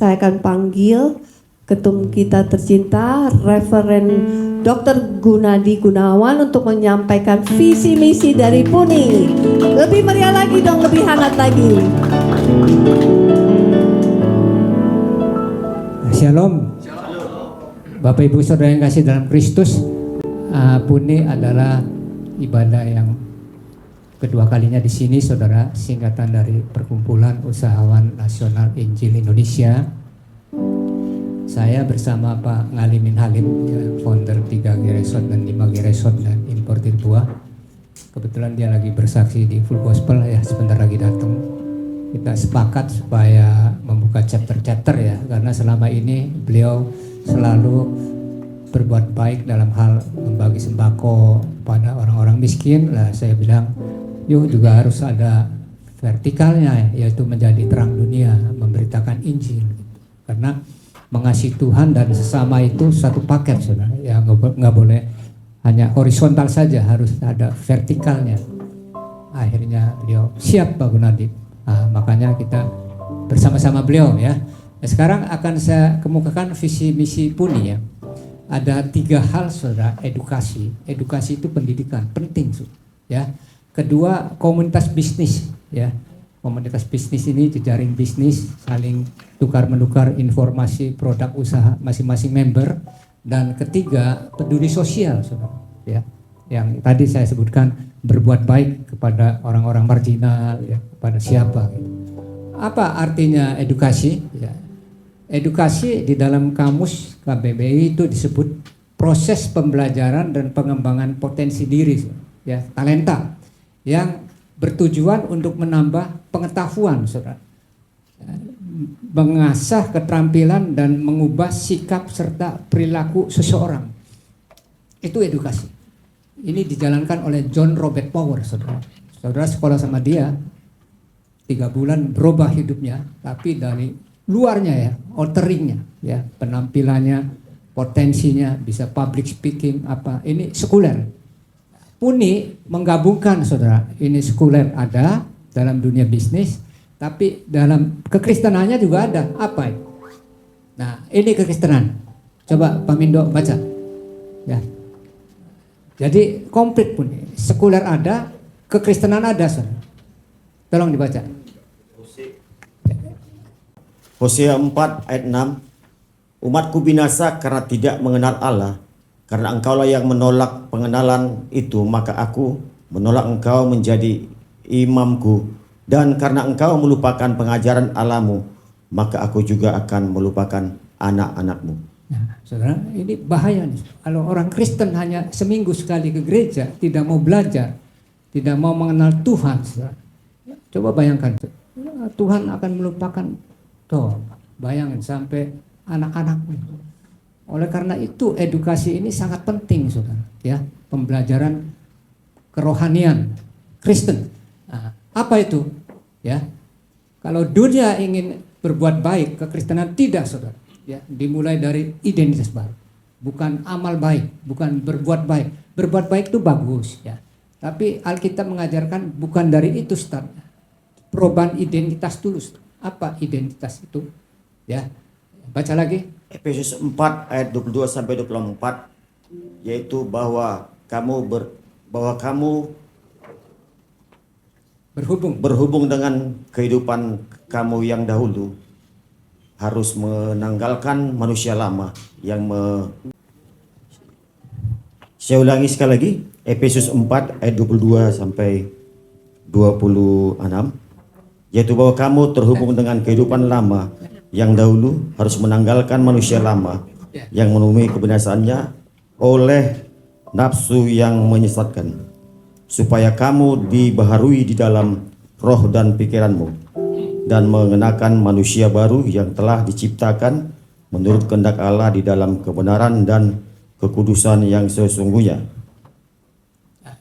saya akan panggil ketum kita tercinta, Referen Dr. Gunadi Gunawan untuk menyampaikan visi misi dari PUNI. Lebih meriah lagi dong, lebih hangat lagi. Shalom. Bapak Ibu Saudara yang kasih dalam Kristus, PUNI adalah ibadah yang kedua kalinya di sini, saudara, singkatan dari Perkumpulan Usahawan Nasional Injil Indonesia. Saya bersama Pak Ngalimin Halim, ya, founder 3G Resort dan 5G Resort dan importir buah. Kebetulan dia lagi bersaksi di Full Gospel, ya, sebentar lagi datang. Kita sepakat supaya membuka chapter-chapter, ya, karena selama ini beliau selalu berbuat baik dalam hal membagi sembako pada orang-orang miskin. Lah saya bilang, yuk juga harus ada vertikalnya, yaitu menjadi terang dunia, memberitakan Injil. Karena mengasihi Tuhan dan sesama itu satu paket, saudara. Ya nggak boleh hanya horizontal saja, harus ada vertikalnya. Akhirnya beliau siap, Pak Gunadi. Nah, makanya kita bersama-sama beliau, ya. Nah, sekarang akan saya kemukakan visi misi PUNI, ya. Ada 3 hal, saudara. Edukasi itu pendidikan penting, ya. Kedua, komunitas bisnis, ya. Komunitas bisnis ini jejaring bisnis, saling tukar-menukar informasi produk usaha masing-masing member. Dan ketiga, peduli sosial, saudara, ya. Yang tadi saya sebutkan, berbuat baik kepada orang-orang marginal, ya, kepada siapa, gitu. Apa artinya edukasi? Ya. Edukasi di dalam kamus KBBI itu disebut proses pembelajaran dan pengembangan potensi diri, ya, talenta, yang bertujuan untuk menambah pengetahuan, saudara, mengasah keterampilan dan mengubah sikap serta perilaku seseorang. Itu edukasi. Ini dijalankan oleh John Robert Power, saudara. Saudara sekolah sama dia 3 bulan, berubah hidupnya, tapi dari luarnya, ya, outeringnya, ya, penampilannya, potensinya, bisa public speaking, apa, ini sekuler. PUNI menggabungkan, saudara, ini sekuler ada dalam dunia bisnis, tapi dalam kekristenannya juga ada. Apa itu? Nah, ini kekristenan. Coba Pak Mindo baca, ya. Jadi komplit PUNI, sekuler ada, kekristenan ada, saudara. Tolong dibaca. Hosea 4 ayat 6, umatku binasa karena tidak mengenal Allah, karena engkaulah yang menolak pengenalan itu, maka aku menolak engkau menjadi imamku, dan karena engkau melupakan pengajaran Allahmu, maka aku juga akan melupakan anak-anakmu. Nah, saudara, ini bahaya nih. Kalau orang Kristen hanya seminggu sekali ke gereja, tidak mau belajar, tidak mau mengenal Tuhan, saudara. Coba bayangkan, Tuhan akan melupakan. Tuh, bayangin sampai anak-anak. Oleh karena itu edukasi ini sangat penting, saudara, ya, pembelajaran kerohanian Kristen. Nah, apa itu? Ya, kalau dunia ingin berbuat baik, kekristenan tidak, saudara. Ya, dimulai dari identitas baru, bukan amal baik, bukan berbuat baik. Berbuat baik itu bagus, ya. Tapi Alkitab mengajarkan bukan dari itu start. Perubahan identitas dulu. Apa identitas itu? Ya, baca lagi. Efesus 4 ayat 22 sampai 24, yaitu bahwa kamu berhubung dengan kehidupan kamu yang dahulu, harus menanggalkan manusia lama yang Saya ulangi sekali lagi, Efesus 4 ayat 22 sampai 26, yaitu bahwa kamu terhubung dengan kehidupan lama yang dahulu, harus menanggalkan manusia lama yang menemui kebinasaannya oleh nafsu yang menyesatkan, supaya kamu dibaharui di dalam roh dan pikiranmu, dan mengenakan manusia baru yang telah diciptakan menurut kehendak Allah di dalam kebenaran dan kekudusan yang sesungguhnya.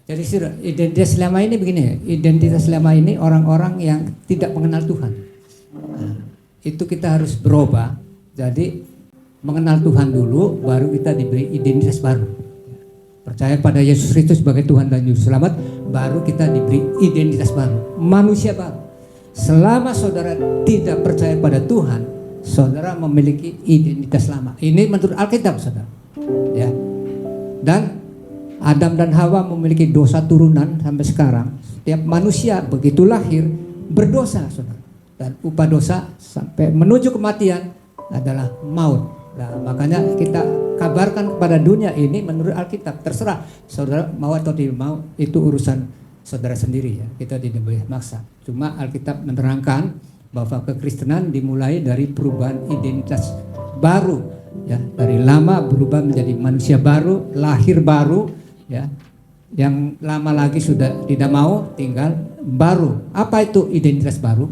Jadi identitas selama ini begini, identitas selama ini orang-orang yang tidak mengenal Tuhan. Nah, itu kita harus berubah. Jadi mengenal Tuhan dulu, baru kita diberi identitas baru. Percaya pada Yesus Kristus sebagai Tuhan dan Juru Selamat, baru kita diberi identitas baru, manusia baru. Selama saudara tidak percaya pada Tuhan, saudara memiliki identitas lama. Ini menurut Alkitab, saudara. Ya. Dan Adam dan Hawa memiliki dosa turunan sampai sekarang. Setiap manusia begitu lahir berdosa, saudara. Dan upah dosa sampai menuju kematian adalah maut. Nah, makanya kita kabarkan kepada dunia ini menurut Alkitab. Terserah saudara mau atau tidak mau, itu urusan saudara sendiri ya. Kita tidak boleh maksa. Cuma Alkitab menerangkan bahwa kekristenan dimulai dari perubahan identitas baru ya, dari lama berubah menjadi manusia baru, lahir baru ya. Yang lama lagi sudah tidak mau, tinggal baru. Apa itu identitas baru?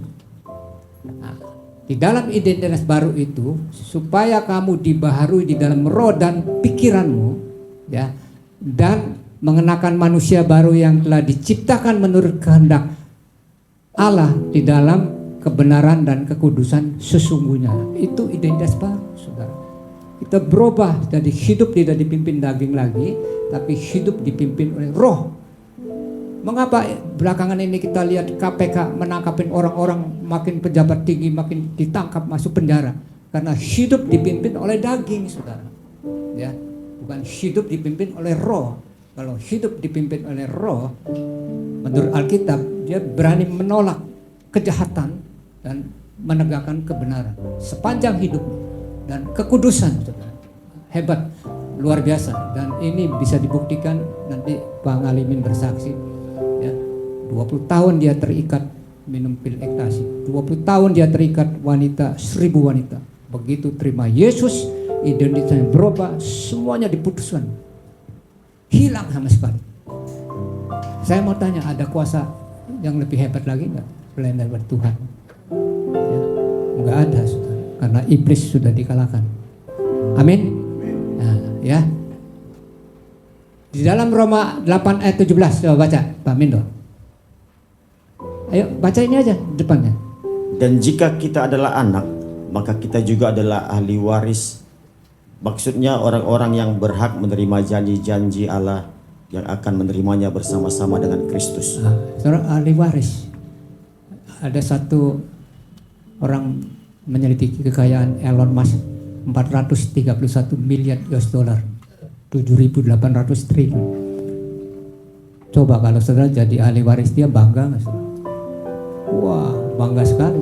Nah, di dalam identitas baru itu, supaya kamu dibaharui di dalam roh dan pikiranmu ya, dan mengenakan manusia baru yang telah diciptakan menurut kehendak Allah di dalam kebenaran dan kekudusan sesungguhnya. Itu identitas baru, saudara. Kita berubah jadi hidup tidak dipimpin daging lagi, tapi hidup dipimpin oleh roh. Mengapa belakangan ini kita lihat KPK menangkapin orang-orang, makin pejabat tinggi makin ditangkap masuk penjara? Karena hidup dipimpin oleh daging, saudara. Ya, bukan hidup dipimpin oleh roh. Kalau hidup dipimpin oleh roh, menurut Alkitab, dia berani menolak kejahatan dan menegakkan kebenaran sepanjang hidup dan kekudusan, saudara. Hebat, luar biasa. Dan ini bisa dibuktikan nanti Bang Alimin bersaksi. Ya, 20 tahun dia terikat minum pil ekstasi, 20 tahun dia terikat wanita, 1000 wanita. Begitu terima Yesus, identitasnya berubah, semuanya diputuskan, hilang sama sekali. Saya mau tanya, ada kuasa yang lebih hebat lagi nggak selain dari Tuhan? Ya, nggak ada, saudara, karena iblis sudah dikalahkan. Amin. Nah, ya. Di dalam Roma 8 ayat 17, coba baca, Pak Mindo. Ayo baca ini aja depannya. Dan jika kita adalah anak, maka kita juga adalah ahli waris. Maksudnya orang-orang yang berhak menerima janji-janji Allah yang akan menerimanya bersama-sama dengan Kristus. Seorang ahli waris. Ada satu orang menyelidiki kekayaan Elon Musk, 431 miliar US dollar. 7.800 triliun. Coba kalau saudara jadi ahli waris dia, bangga nggak saudara? Wah, bangga sekali.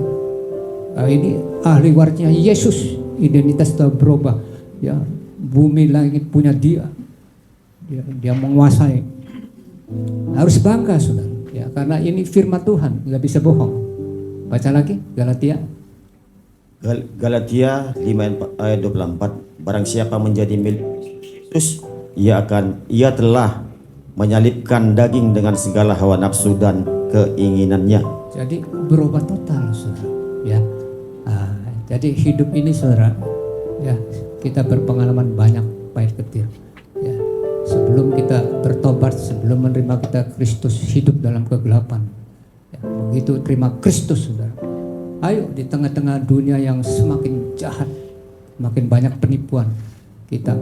Nah, ini ahli warisnya Yesus, identitas telah berubah. Ya, bumi langit punya dia. Dia menguasai. Harus bangga, saudara. Ya, karena ini firman Tuhan, nggak bisa bohong. Baca lagi Galatia. Galatia 5 ayat 24. Barang siapa menjadi milik Kristus, ia telah menyalibkan daging dengan segala hawa nafsu dan keinginannya. Jadi berubah total, saudara. Ya, jadi hidup ini, saudara, ya, kita berpengalaman banyak pahit ketir. Ya, sebelum kita bertobat, sebelum menerima kita Kristus, hidup dalam kegelapan. Ya, begitu terima Kristus, saudara. Ayo, di tengah-tengah dunia yang semakin jahat, makin banyak penipuan, kita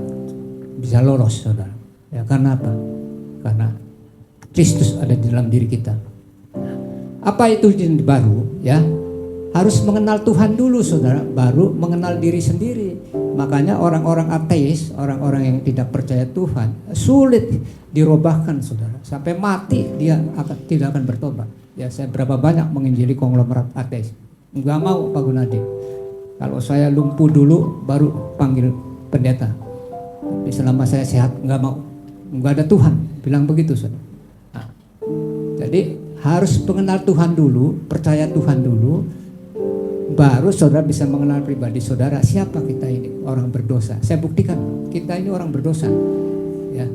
bisa lolos, saudara. Ya, karena apa? Karena Kristus ada di dalam diri kita. Apa itu identitas baru? Ya, harus mengenal Tuhan dulu, saudara, baru mengenal diri sendiri. Makanya orang-orang ateis, orang-orang yang tidak percaya Tuhan, sulit dirubahkan, saudara. Sampai mati dia tidak akan bertobat. Ya, saya berapa banyak menginjili konglomerat ateis. Enggak mau, Pak Gunadi. Kalau saya lumpuh dulu, baru panggil pendeta. Tapi selama saya sehat, enggak mau. Enggak ada Tuhan, bilang begitu, saudara. Nah, jadi harus mengenal Tuhan dulu, percaya Tuhan dulu, baru saudara bisa mengenal pribadi saudara. Siapa kita ini? Orang berdosa. Saya buktikan, kita ini orang berdosa. Ya.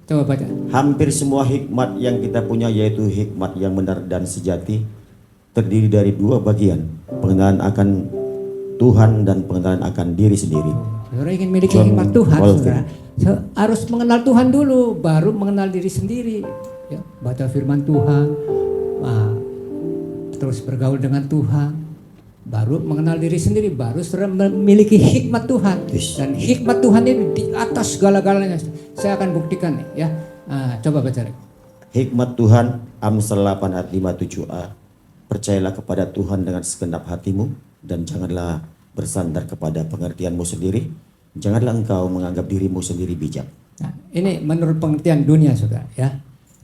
Coba baca. Hampir semua hikmat yang kita punya, yaitu hikmat yang benar dan sejati, terdiri dari dua bagian, pengenalan akan Tuhan dan pengenalan akan diri sendiri. Saudara ingin memiliki hikmat Tuhan, saudara, harus mengenal Tuhan dulu, baru mengenal diri sendiri. Ya, baca firman Tuhan, terus bergaul dengan Tuhan, baru mengenal diri sendiri, baru saudara memiliki hikmat Tuhan. Dan hikmat Tuhan ini di atas segala-galanya. Saya akan buktikan nih, ya. Coba baca lagi. Hikmat Tuhan, Amsal 8 ayat 57a. percayalah kepada Tuhan dengan segenap hatimu dan janganlah bersandar kepada pengertianmu sendiri. Janganlah engkau menganggap dirimu sendiri bijak. Nah, ini menurut pengertian dunia, saudara, ya,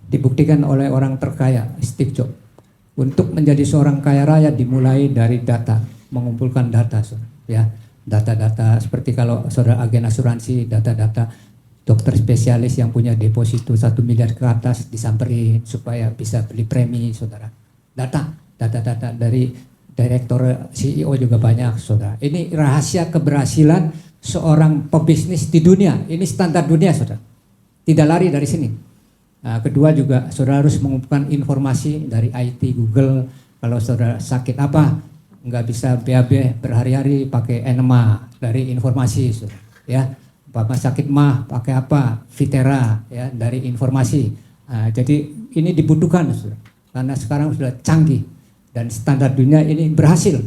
dibuktikan oleh orang terkaya Steve Jobs. Untuk menjadi seorang kaya raya dimulai dari data, mengumpulkan data, saudara, ya, data-data seperti kalau saudara agen asuransi, data-data dokter spesialis yang punya deposito 1 miliar ke atas disamperin supaya bisa beli premi, saudara. Data dari direktur CEO juga banyak, saudara. Ini rahasia keberhasilan seorang pebisnis di dunia. Ini standar dunia, saudara. Tidak lari dari sini. Nah, kedua juga saudara harus mengumpulkan informasi dari IT, Google. Kalau saudara sakit apa, nggak bisa BAB berhari-hari pakai enema dari informasi, saudara. Ya, bapak sakit mah pakai apa, Vitera, ya, dari informasi. Nah, jadi ini dibutuhkan, saudara, karena sekarang sudah canggih dan standar dunia ini berhasil.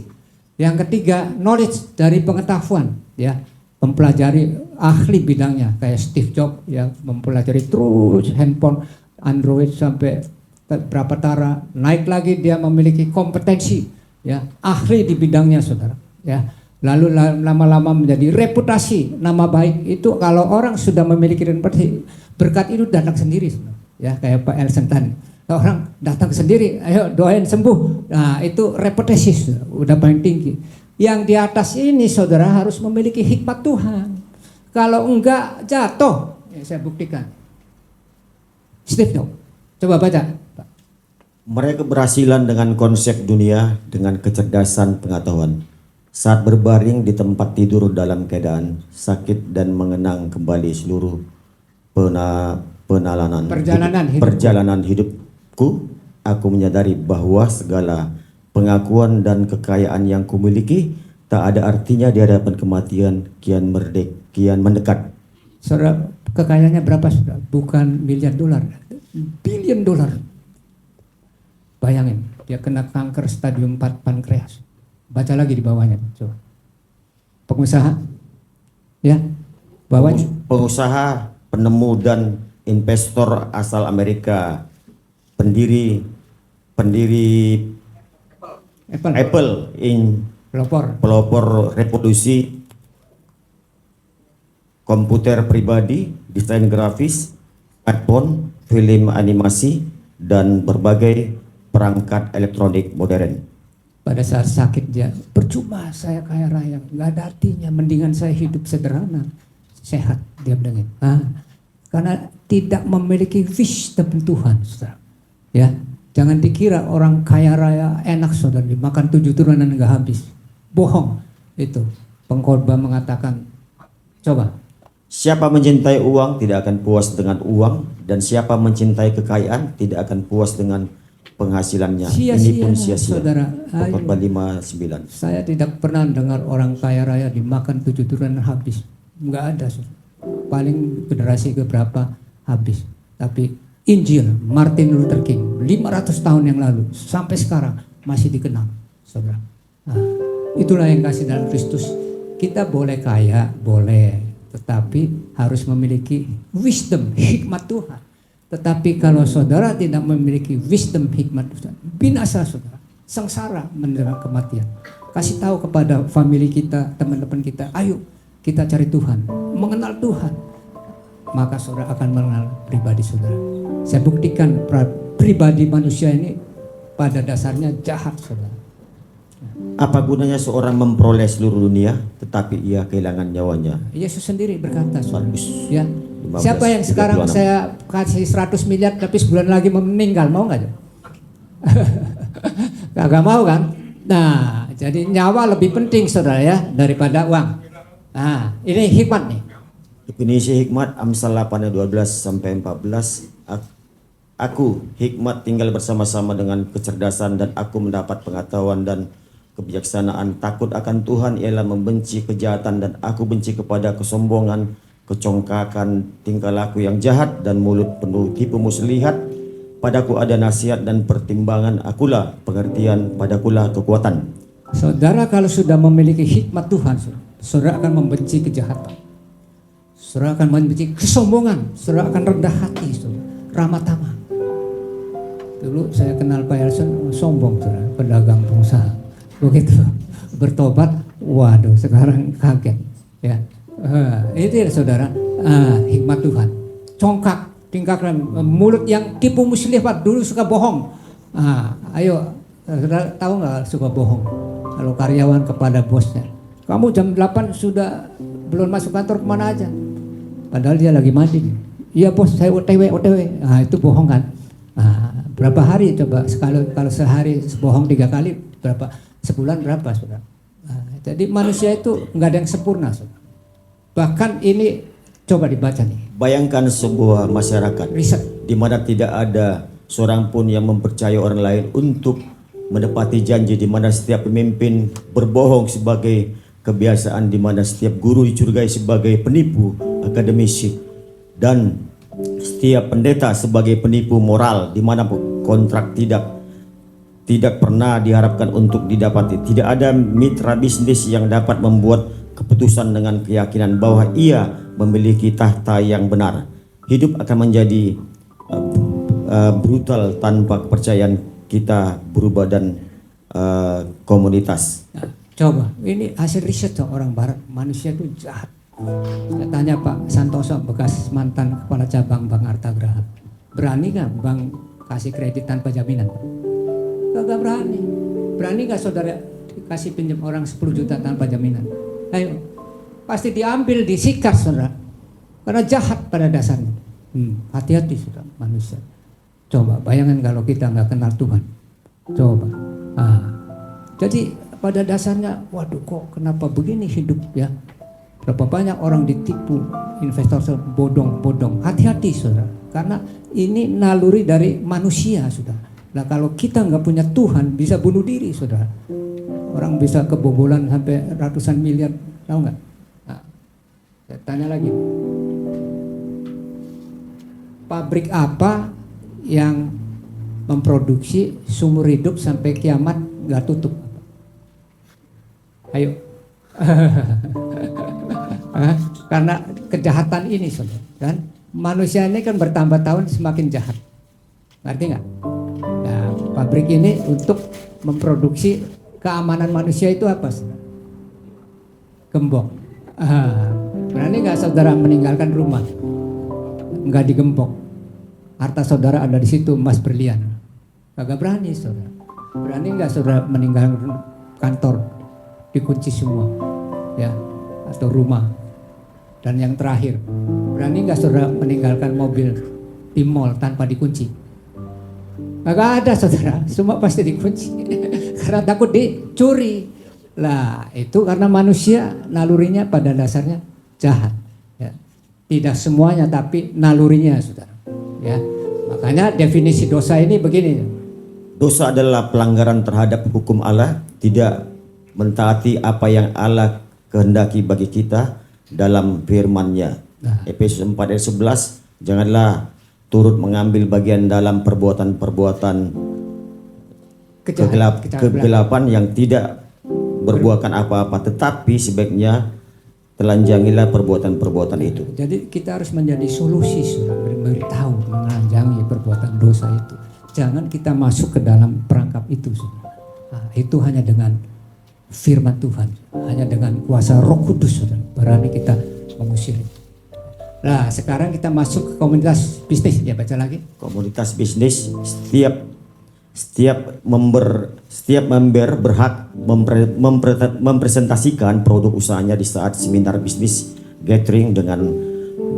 Yang ketiga, knowledge dari pengetahuan, ya. Mempelajari ahli bidangnya kayak Steve Jobs, ya, mempelajari terus handphone Android sampai berapa tara, naik lagi dia memiliki kompetensi, ya, ahli di bidangnya, saudara, ya. Lalu lama-lama menjadi reputasi, nama baik itu kalau orang sudah memiliki reputasi, berkat itu datang sendiri, saudara, ya, kayak Pak Elsen tadi. Orang datang sendiri, ayo doain sembuh. Nah, itu reputasi, saudara, udah paling tinggi. Yang di atas ini, saudara, harus memiliki hikmat Tuhan. Kalau enggak jatuh, ya, saya buktikan. Steve Jobs, coba baca. Mereka keberhasilan dengan konsep dunia dengan kecerdasan pengetahuan. Saat berbaring di tempat tidur dalam keadaan sakit dan mengenang kembali seluruh perjalanan hidupku, aku menyadari bahwa segala pengakuan dan kekayaan yang kumiliki tak ada artinya di hadapan kematian kian mendekat. Saudara, kekayaannya berapa, saudara? Bukan miliar dolar, billion dolar. Bayangin, dia kena kanker stadium 4 pankreas. Baca lagi di bawahnya, coba. Pengusaha, ya, bawahnya. Pengusaha, penemu dan investor asal Amerika, pendiri Apple pelopor revolusi komputer pribadi, desain grafis, smartphone, film animasi, dan berbagai perangkat elektronik modern. Pada saat sakit dia, percuma saya kaya raya, nggak ada artinya, mendingan saya hidup sederhana, sehat, dia bilang. Karena tidak memiliki wisdom Tuhan, saudara. Ya. Jangan dikira orang kaya raya enak, saudara, dimakan 7 turunan enggak habis. Bohong itu. Pengkhotbah mengatakan, coba. Siapa mencintai uang tidak akan puas dengan uang, dan siapa mencintai kekayaan tidak akan puas dengan penghasilannya. Ini pun sia-sia. Saudara, Pengkhotbah 5:9. saya tidak pernah dengar orang kaya raya dimakan 7 turunan habis. Enggak ada, saudara. Paling generasi keberapa habis. Tapi Injil Martin Luther King 500 tahun yang lalu sampai sekarang masih dikenal, saudara. Nah, itulah yang kasih dalam Kristus. Kita boleh kaya, boleh, tetapi harus memiliki wisdom, hikmat Tuhan. Tetapi kalau saudara tidak memiliki wisdom, hikmat Tuhan, binasa, saudara, sengsara menderita kematian. Kasih tahu kepada family kita, teman-teman kita, ayo kita cari Tuhan, mengenal Tuhan. Maka saudara akan mengenal pribadi saudara. Saya buktikan pribadi manusia ini pada dasarnya jahat, saudara. Apa gunanya seorang memperoleh seluruh dunia tetapi ia kehilangan nyawanya? Yesus sendiri berkata, saudara. Bagus. Ya. 15, Siapa yang sekarang 36. saya kasih 100 miliar tapi sebulan lagi meninggal, mau nggak? Kagak mau kan? Nah, jadi nyawa lebih penting, saudara, ya, daripada uang. Nah, ini hikmat nih. Definisi hikmat Amsal 8:12-14. Aku hikmat tinggal bersama-sama dengan kecerdasan dan aku mendapat pengetahuan dan kebijaksanaan. Takut akan Tuhan ialah membenci kejahatan dan aku benci kepada kesombongan, kecongkakan, tingkah laku yang jahat dan mulut penuh tipu muslihat. Padaku ada nasihat dan pertimbangan, akulah pengertian, padakulah kekuatan. Saudara kalau sudah memiliki hikmat Tuhan, saudara akan membenci kejahatan. Saudara akan membenci kesombongan, saudara akan rendah hati, saudara, ramah tamah. Dulu saya kenal Pak Elson sombong, saudara, pedagang pengusaha. Begitu bertobat, waduh, sekarang kaget. Ya, itu ya saudara, hikmat Tuhan. Congkak, tingkatkan mulut yang tipu muslihat, dulu suka bohong. Ayo, saudara tahu nggak suka bohong? Kalau karyawan kepada bosnya, kamu jam 8 sudah belum masuk kantor, kemana aja? Padahal dia lagi mandi. Iya bos, saya OTW. Itu bohong kan? Berapa hari coba? Kalau sehari bohong 3 kali, berapa? Sebulan berapa, saudara? Jadi manusia itu nggak ada yang sempurna, saudara. Bahkan ini coba dibaca nih. Bayangkan sebuah masyarakat Riset. di mana tidak ada seorang pun yang mempercayai orang lain untuk menepati janji, di mana setiap pemimpin berbohong sebagai kebiasaan, di mana setiap guru dicurigai sebagai penipu akademisi, dan setiap pendeta sebagai penipu moral, di mana kontrak tidak pernah diharapkan untuk didapati. Tidak ada mitra bisnis yang dapat membuat keputusan dengan keyakinan bahwa ia memiliki tahta yang benar. Hidup akan menjadi brutal tanpa kepercayaan kita berubah dan komunitas. Nah, coba, ini hasil riset orang Barat, manusia itu jahat. Saya tanya Pak Santoso, bekas mantan kepala cabang Bank Artagraha, berani nggak bank kasih kredit tanpa jaminan? Gak berani. Berani nggak saudara kasih pinjam orang 10 juta tanpa jaminan? Ayo, pasti diambil, disikat saudara, karena jahat pada dasarnya. Hati-hati saudara, manusia. Coba bayangkan kalau kita nggak kenal Tuhan. Coba. Jadi pada dasarnya, waduh kok kenapa begini hidup ya? Berapa banyak orang ditipu, investor bodong. Hati-hati saudara, karena ini naluri dari manusia saudara. Nah kalau kita nggak punya Tuhan, bisa bunuh diri saudara. Orang bisa kebobolan sampai ratusan miliar, tahu nggak? Nah, saya tanya lagi, pabrik apa yang memproduksi sumur hidup sampai kiamat nggak tutup? Ayo. Karena kejahatan ini saudara, kan manusia ini kan bertambah tahun semakin jahat, ngerti nggak? Nah, pabrik ini untuk memproduksi keamanan manusia itu apa saudara? Gembok. Berani nggak saudara meninggalkan rumah nggak digembok? Harta saudara ada di situ, emas berlian. Kagak berani saudara. Berani nggak saudara meninggalkan kantor dikunci semua, ya, atau rumah? Dan yang terakhir, berani nggak saudara meninggalkan mobil di mall tanpa dikunci? Kagak ada saudara, semua pasti dikunci karena takut dicuri. Lah itu karena manusia nalurinya pada dasarnya jahat. Ya. Tidak semuanya tapi nalurinya saudara. Ya, makanya definisi dosa ini begini. Dosa adalah pelanggaran terhadap hukum Allah, tidak mentaati apa yang Allah kehendaki bagi kita dalam firman-Nya. Efesus 4 ayat 11, janganlah turut mengambil bagian dalam perbuatan-perbuatan kegelapan yang tidak berbuahkan apa-apa, tetapi sebaiknya telanjangilah perbuatan-perbuatan itu. Jadi kita harus menjadi solusi, saudara, memberitahu, menelanjangi perbuatan dosa itu. Jangan kita masuk ke dalam perangkap itu, saudara. Nah, itu hanya dengan firman Tuhan, hanya dengan kuasa Roh Kudus, saudara, berani kita mengusir. Nah, sekarang kita masuk ke komunitas bisnis. Ya, baca lagi. Komunitas bisnis, setiap member berhak mempresentasikan produk usahanya di saat seminar bisnis gathering dengan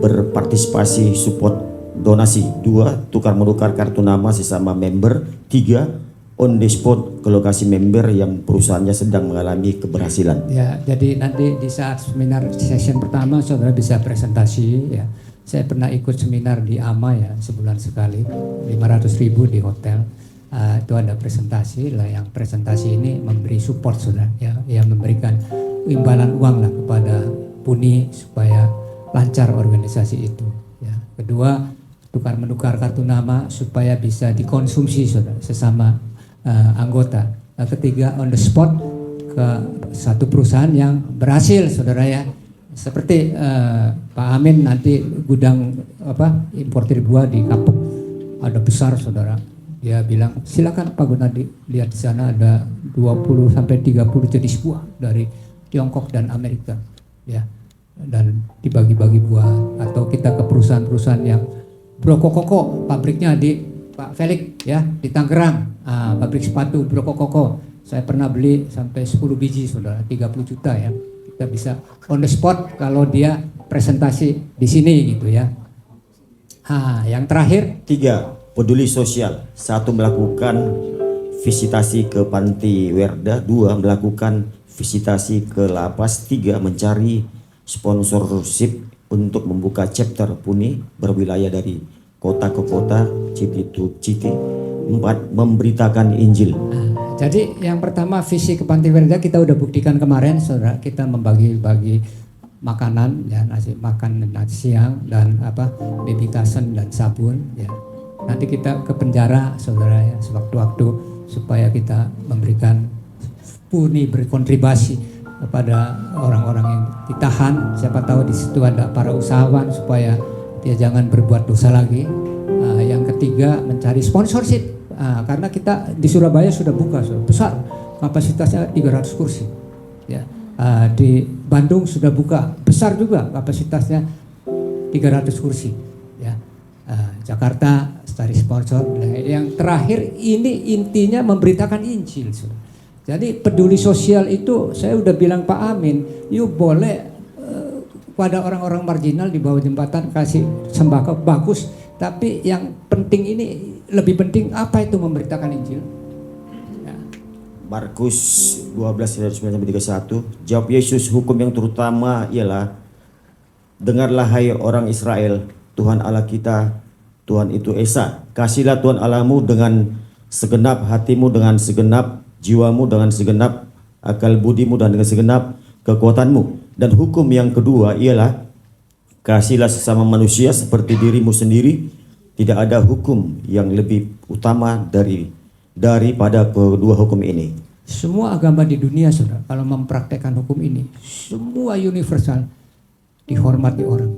berpartisipasi support donasi. 2. Tukar menukar kartu nama sesama member. 3. On the spot ke lokasi member yang perusahaannya sedang mengalami keberhasilan. Ya, jadi nanti di saat seminar session pertama saudara bisa presentasi ya. Saya pernah ikut seminar di AMA ya, sebulan sekali, 500.000 di hotel. Itu ada presentasi lah, yang presentasi ini memberi support saudara ya, yang memberikan imbalan uang lah kepada PUNI supaya lancar organisasi itu ya. Kedua, tukar menukar kartu nama supaya bisa dikonsumsi saudara sesama anggota. Ketiga, on the spot ke satu perusahaan yang berhasil saudara ya, seperti Pak Amin nanti gudang importir buah di Kapuk ada besar saudara, Dia bilang, silakan Pak Gunadi, lihat di sana ada 20 sampai 30 jenis buah dari Tiongkok dan Amerika, ya. Dan dibagi-bagi buah, atau kita ke perusahaan-perusahaan yang Brokokoko, pabriknya di Pak Felix, ya, di Tangerang, pabrik sepatu Brokokoko. Saya pernah beli sampai 10 biji, saudara, 30 juta ya. Kita bisa on the spot kalau dia presentasi di sini gitu ya. Yang terakhir 3. Peduli sosial. 1. Melakukan visitasi ke panti werda. 2. Melakukan visitasi ke lapas. 3. Mencari sponsorship untuk membuka chapter Puni berwilayah dari kota ke kota, city to city. 4. Memberitakan Injil. Jadi yang pertama visi ke panti werda kita udah buktikan kemarin, saudara. Kita membagi-bagi makanan, ya, makan nasi siang dan bebitasen dan sabun, ya. Nanti kita ke penjara, saudara, ya, sewaktu-waktu supaya kita memberikan Puni berkontribusi kepada orang-orang yang ditahan. Siapa tahu di situ ada para usahawan supaya dia jangan berbuat dosa lagi. Yang ketiga mencari sponsorship. Karena kita di Surabaya sudah buka, besar, kapasitasnya 300 kursi, ya. Di Bandung sudah buka, besar juga, kapasitasnya 300 kursi, ya. Jakarta cari sponsor. Nah, yang terakhir ini intinya memberitakan Injil. Jadi peduli sosial itu saya udah bilang Pak Amin, yuk boleh pada orang-orang marginal di bawah jembatan kasih sembako bagus, tapi yang penting ini lebih penting apa itu memberitakan Injil. Ya. Markus 12:9-31. Jawab Yesus, hukum yang terutama ialah, dengarlah hai orang Israel, Tuhan Allah kita, Tuhan itu Esa. Kasihlah Tuhan Allahmu dengan segenap hatimu, dengan segenap jiwamu, dengan segenap akal budimu, dan dengan segenap kekuatanmu. Dan hukum yang kedua ialah, kasihlah sesama manusia seperti dirimu sendiri. Tidak ada hukum yang lebih utama daripada kedua hukum ini. Semua agama di dunia, saudara, kalau mempraktekkan hukum ini, semua universal, dihormati orang.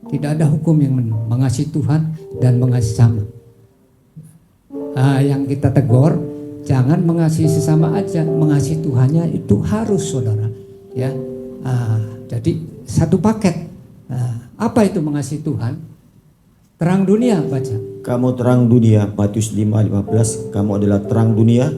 Tidak ada hukum yang mengasihi Tuhan dan mengasihi sama. Yang kita tegur, jangan mengasihi sesama aja, mengasihi Tuhannya itu harus, saudara. Ya, jadi satu paket. Apa itu mengasihi Tuhan? Terang dunia, baca. Kamu terang dunia, Matius 5:15. Kamu adalah terang dunia,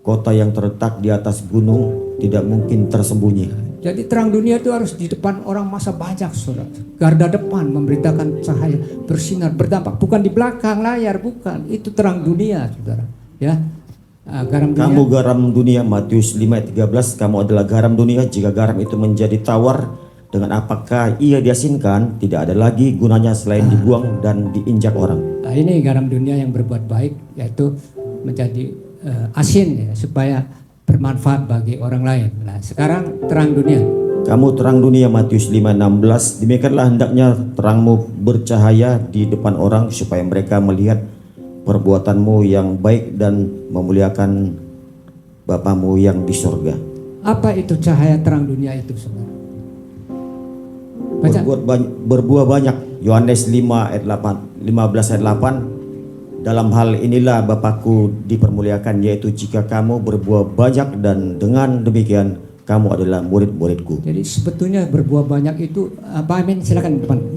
kota yang terletak di atas gunung, tidak mungkin tersembunyi. Jadi terang dunia itu harus di depan orang masa banyak, saudara. Garda depan memberitakan cahaya, bersinar, berdampak. Bukan di belakang layar, bukan. Itu terang dunia, saudara. Ya, garam dunia. Kamu garam dunia, Matius 5:13. Kamu adalah garam dunia. Jika garam itu menjadi tawar, dengan apakah ia diasinkan, tidak ada lagi gunanya selain dibuang dan diinjak orang. Ini garam dunia yang berbuat baik, yaitu menjadi asin, ya, supaya bermanfaat bagi orang lain. Nah, sekarang terang dunia. Kamu terang dunia, Matius 5:16. Demikianlah hendaknya terangmu bercahaya di depan orang, supaya mereka melihat perbuatanmu yang baik dan memuliakan Bapamu yang di surga. Apa itu cahaya terang dunia itu, saudara? Baca. Berbuah banyak, Yohanes 5:15-8. Dalam hal inilah Bapakku dipermuliakan, yaitu jika kamu berbuah banyak, dan dengan demikian kamu adalah murid-muridku. Jadi sebetulnya berbuah banyak itu Pak Amin, silakan depan.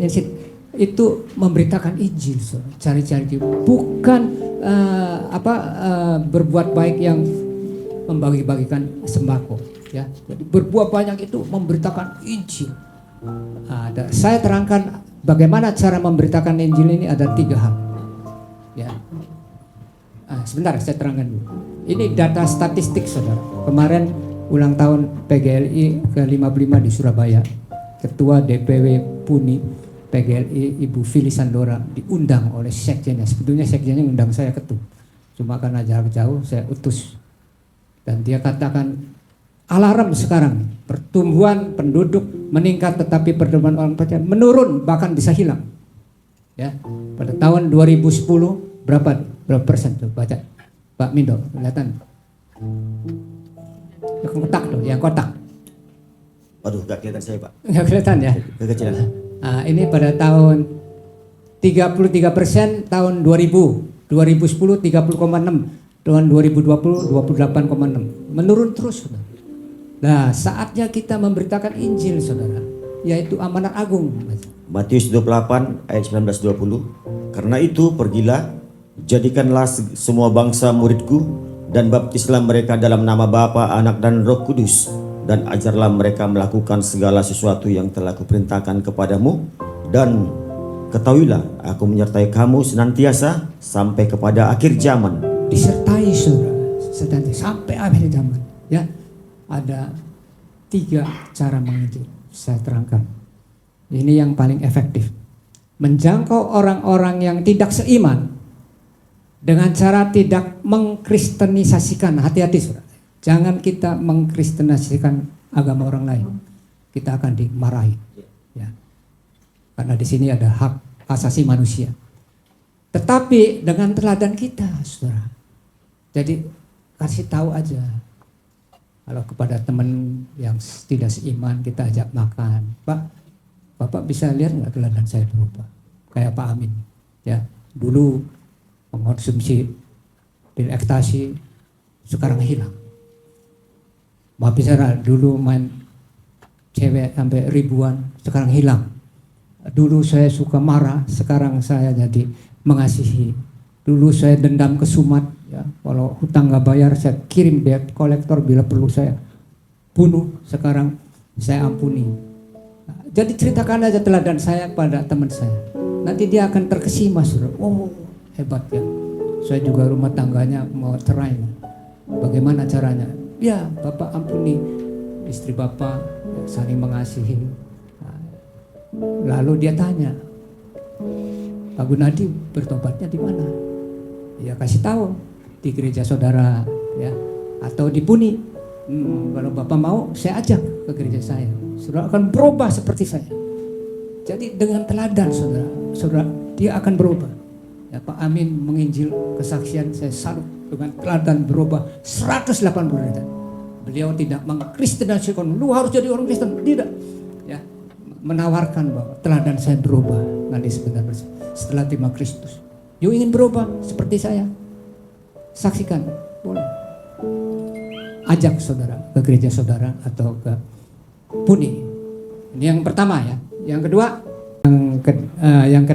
Itu memberitakan Injil, cari-cari, bukan berbuat baik yang membagi-bagikan sembako, ya. Jadi berbuah banyak itu memberitakan Injil. Saya terangkan bagaimana cara memberitakan Injil ini, ada 3 hal. Ya. Sebentar saya terangkan dulu. Ini data statistik, saudara. Kemarin ulang tahun PGLI ke-55 di Surabaya. Ketua DPW Puni PGLI Ibu Fili Sandora diundang oleh sekjennya. Sebetulnya sekjennya undang saya ketua. Cuma karena jarak jauh saya utus. Dan dia katakan alarm sekarang, pertumbuhan penduduk meningkat tetapi pertumbuhan orang percaya menurun, bahkan bisa hilang. Ya, pada tahun 2010 berapa persen tuh, baca Pak Mindo, kelihatan? Yang kotak tuh, yang kotak. Waduh, gak kelihatan saya, Pak. Nggak kelihatan ya? Kekecilan. Ini pada tahun 33% tahun 2000. 2010 30,6, tahun 2020 28,6. Menurun terus, saudara. Nah, saatnya kita memberitakan Injil, saudara, yaitu amanat agung. Matius 28 ayat 19-20. Karena itu pergilah, jadikanlah semua bangsa muridku dan baptislah mereka dalam nama Bapa, Anak dan Roh Kudus, dan ajarlah mereka melakukan segala sesuatu yang telah kuperintahkan kepadamu, dan ketahuilah aku menyertai kamu senantiasa sampai kepada akhir zaman. Disertai, saudara, sampai akhir zaman. Ya, ada 3 cara menginjil. Saya terangkan. Ini yang paling efektif. Menjangkau orang-orang yang tidak seiman dengan cara tidak mengkristenisasikan. Hati-hati, saudara. Jangan kita mengkristenisasikan agama orang lain. Kita akan dimarahi. Ya. Karena di sini ada hak asasi manusia. Tetapi dengan teladan kita, saudara. Jadi kasih tahu aja. Kalau kepada teman yang tidak seiman kita ajak makan, Pak, Bapak bisa lihat nggak teladan saya berubah? Kayak Pak Amin, ya, dulu mengkonsumsi pil ekstasi, sekarang hilang. Maaf bicara, dulu main cewek sampai ribuan, sekarang hilang. Dulu saya suka marah, sekarang saya jadi mengasihi. Dulu saya dendam ke Sumat, ya, kalau hutang nggak bayar saya kirim debt kolektor, bila perlu saya bunuh, sekarang saya ampuni. Jadi ceritakan aja teladan saya pada teman saya. Nanti dia akan terkesima, saudara. Oh, hebat ya. Saya juga rumah tangganya mau cerai. Bagaimana caranya? Ya, Bapak ampuni istri Bapak, ya, saling mengasihi. Lalu dia tanya, Pak Gunadi bertobatnya di mana? Ya kasih tahu, di gereja saudara, ya, atau di Puni. Kalau Bapak mau, saya ajak ke gereja saya. Saudara akan berubah seperti saya. Jadi dengan teladan, saudara, dia akan berubah. Ya, Pak Amin menginjil kesaksian, saya salut dengan teladan berubah 180 derajat. Beliau tidak mengkristenisasikan, lu harus jadi orang Kristen, tidak. Ya, menawarkan bahwa teladan saya berubah nanti setelah terima Kristus. You ingin berubah seperti saya? Saksikan, boleh. Ajak saudara ke gereja saudara atau ke Puni. Ini yang pertama ya. Yang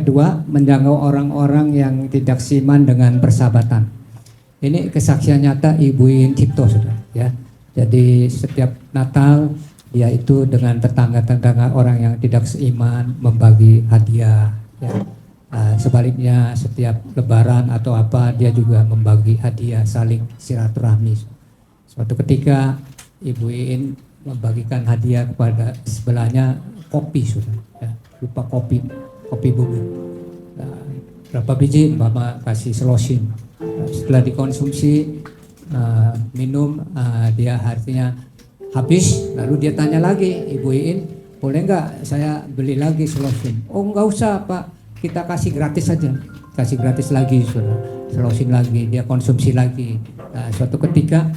kedua menjangkau orang-orang yang tidak seiman dengan persahabatan. Ini kesaksian nyata Ibu In Cipto, saudara. Ya. Jadi setiap Natal dia itu dengan tetangga-tetangga orang yang tidak seiman membagi hadiah. Ya. Sebaliknya setiap Lebaran atau apa dia juga membagi hadiah, saling silaturahmi. Suatu ketika Ibu In membagikan hadiah kepada sebelahnya kopi, saudara. Ya, lupa kopi bubuk. Nah, berapa biji Mama kasih selosin. Nah, setelah dikonsumsi minum, dia artinya habis. Lalu dia tanya lagi, Ibu In, boleh nggak saya beli lagi selosin? Oh nggak usah Pak, kita kasih gratis saja. Kasih gratis lagi, saudara. Selosin lagi, dia konsumsi lagi. Nah, suatu ketika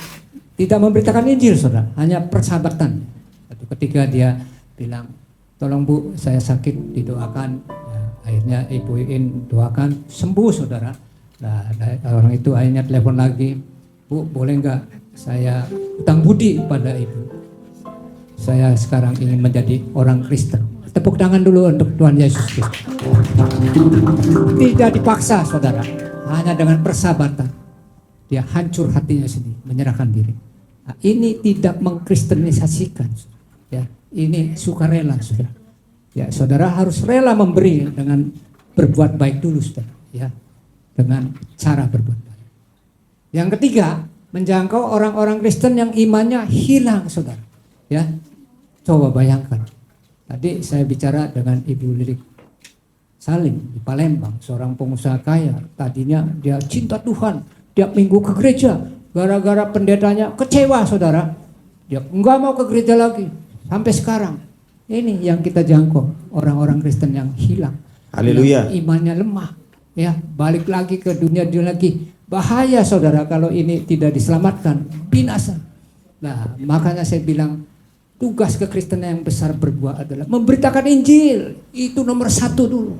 tidak memberitakan Injil, saudara, hanya persahabatan. Suatu ketika dia bilang, tolong Bu, saya sakit, didoakan. Ya, akhirnya Ibu In doakan, sembuh, saudara. Nah, orang itu akhirnya telepon lagi, Bu, boleh nggak saya utang budi pada Ibu? Saya sekarang ingin menjadi orang Kristen. Tepuk tangan dulu untuk Tuhan Yesus Kristus. Tidak dipaksa, saudara, hanya dengan persahabatan. Dia hancur hatinya sendiri, menyerahkan diri. Nah, ini tidak mengkristenisasikan, ya. Ini sukarela, saudara. Ya, saudara harus rela memberi dengan berbuat baik dulu, saudara. Ya, dengan cara berbuat baik. Yang ketiga, menjangkau orang-orang Kristen yang imannya hilang, saudara. Ya, coba bayangkan. Tadi saya bicara dengan Ibu Lilik Salim di Palembang, seorang pengusaha kaya. Tadinya dia cinta Tuhan, tiap minggu ke gereja. Gara-gara pendetanya kecewa, saudara, dia enggak mau ke gereja lagi sampai sekarang. Ini yang kita jangkau, orang-orang Kristen yang hilang. Haleluya. Imannya lemah, ya, balik lagi ke dunia lagi. Bahaya, saudara, kalau ini tidak diselamatkan, binasa. Nah, makanya saya bilang tugas kekristenan yang besar berbuah adalah memberitakan Injil. Itu nomor 1 dulu.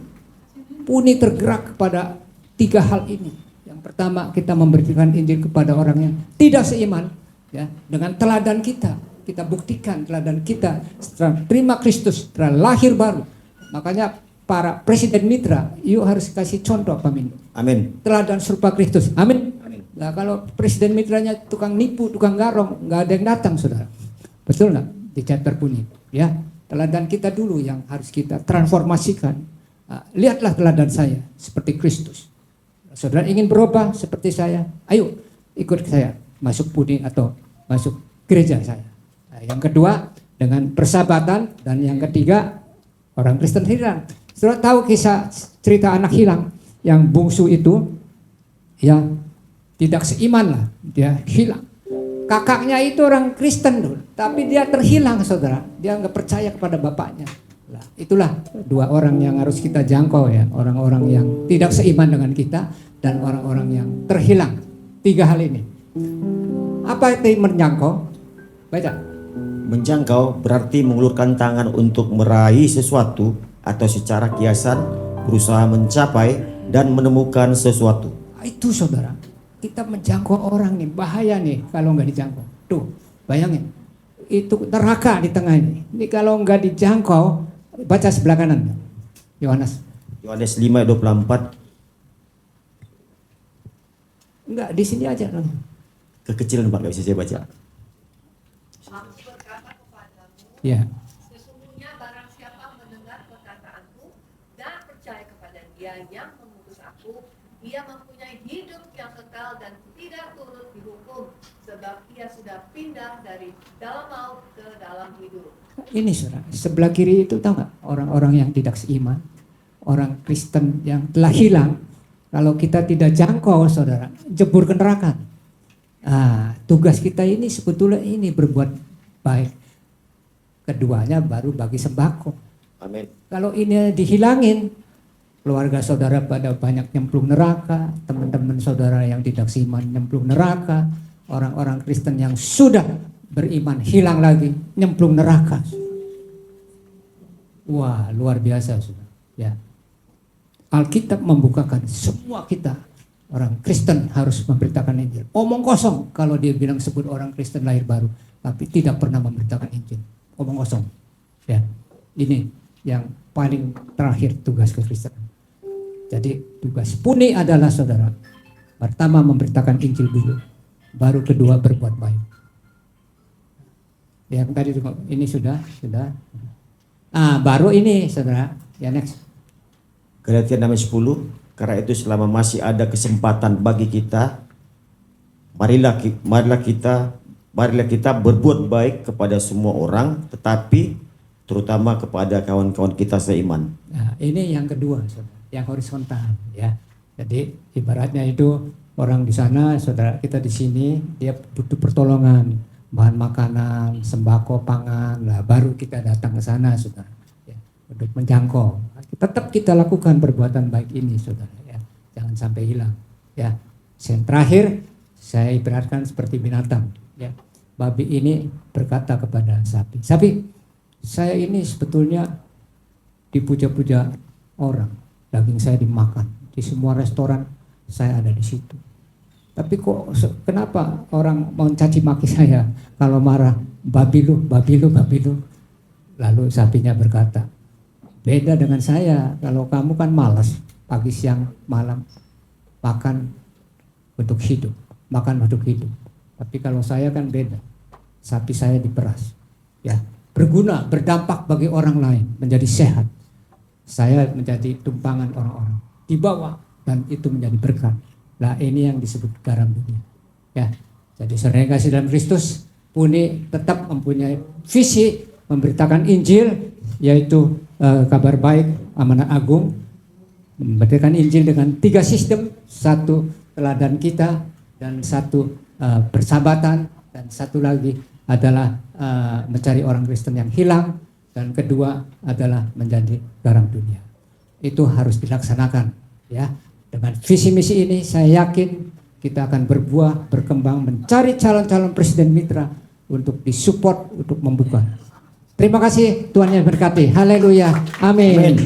Puni tergerak kepada 3 hal ini. Yang Pertama, kita memberikan Injil kepada orang yang tidak seiman, ya, dengan teladan kita. Kita buktikan teladan kita setelah terima Kristus, setelah lahir baru. Makanya para presiden mitra, yuk harus kasih contoh Pak Min. Amin. Teladan serupa Kristus. Amin. Nah, kalau presiden mitranya tukang nipu, tukang garong, nggak ada yang datang, saudara. Betul nggak? Di chapter Puni, ya. Teladan kita dulu yang harus kita transformasikan. Lihatlah teladan saya seperti Kristus. Saudara ingin berubah seperti saya, ayo ikut saya masuk Puni atau masuk gereja saya. Nah, yang kedua dengan persahabatan, dan yang ketiga orang Kristen hilang. Saudara tahu kisah cerita anak hilang yang bungsu itu, ya tidak seiman lah, dia hilang. Kakaknya itu orang Kristen dulu, tapi dia terhilang, saudara. Dia nggak percaya kepada bapaknya. Nah, itulah dua orang yang harus kita jangkau, ya, orang-orang yang tidak seiman dengan kita dan orang-orang yang terhilang. 3 hal ini. Apa itu menjangkau? Baca. Menjangkau berarti mengulurkan tangan untuk meraih sesuatu atau secara kiasan berusaha mencapai dan menemukan sesuatu. Itu saudara, kita menjangkau orang nih, bahaya nih kalau nggak dijangkau. Tuh, bayangin, itu neraka di tengah ini. Ini kalau nggak dijangkau, baca sebelah kanan, Yohanes 5:24. Enggak, di sini aja. Kekecilan Pak, nggak bisa saya baca. Aku berkata kepadamu, Ya. sesungguhnya barang siapa mendengar perkataanku dan percaya kepada Dia yang mengutus aku, ia mempunyai hidup yang kekal dan tidak turut dihukum, sebab ia sudah pindah dari dalam maut ke dalam hidup. Ini saudara, sebelah kiri itu tahu nggak, orang-orang yang tidak seiman, orang Kristen yang telah hilang. Kalau kita tidak jangkau, saudara, jebur ke neraka. Tugas kita ini sebetulnya ini berbuat baik. Keduanya baru bagi sembako. Amin. Kalau ini dihilangin, keluarga saudara pada banyak nyemplung neraka, teman-teman saudara yang tidak seiman nyemplung neraka, orang-orang Kristen yang sudah beriman hilang lagi, nyemplung neraka. Wah, luar biasa, saudara. Ya. Alkitab membukakan semua kita orang Kristen harus memberitakan Injil. Omong kosong kalau dia bilang sebut orang Kristen lahir baru, tapi tidak pernah memberitakan Injil. Omong kosong. Ya, ini yang paling terakhir tugas kekristenan. Jadi tugas Puni adalah saudara, pertama memberitakan Injil dulu, baru kedua berbuat baik. Yang tadi ini sudah. Baru ini saudara. Ya, next. Galatia 6:10, karena itu selama masih ada kesempatan bagi kita, marilah kita berbuat baik kepada semua orang, tetapi terutama kepada kawan-kawan kita seiman. Nah, ini yang kedua, saudara, yang horizontal, ya. Jadi ibaratnya itu orang di sana, saudara kita di sini, dia butuh pertolongan, bahan makanan, sembako, pangan, lah baru kita datang ke sana, saudara, ya, untuk menjangkau. Tetap kita lakukan perbuatan baik ini, saudara, ya. Jangan sampai hilang, ya. Yang terakhir, saya ibaratkan seperti binatang, ya. Babi ini berkata kepada sapi, "Sapi, saya ini sebetulnya dipuja-puja orang, daging saya dimakan, di semua restoran saya ada di situ. Tapi kok kenapa orang mau caci maki saya kalau marah, babi lu. Lalu sapinya berkata, beda dengan saya, kalau kamu kan malas pagi siang malam makan untuk hidup. Tapi kalau saya kan beda, sapi saya diperas, ya, berguna, berdampak bagi orang lain, menjadi sehat. Saya menjadi tumpangan orang-orang, dibawa dan itu menjadi berkat. Nah, ini yang disebut garam dunia, ya. Jadi saudara yang kasih dalam Kristus, Puni tetap mempunyai visi memberitakan Injil, yaitu kabar baik amanat agung, memberitakan Injil dengan 3 sistem, 1 teladan kita, dan 1 persahabatan, dan 1 lagi adalah mencari orang Kristen yang hilang, dan kedua adalah menjadi garam dunia. Itu harus dilaksanakan, ya. Dengan visi misi ini saya yakin kita akan berbuah, berkembang, mencari calon-calon presiden mitra untuk disupport, untuk membuka. Terima kasih, Tuhan yang berkati. Haleluya. Amin.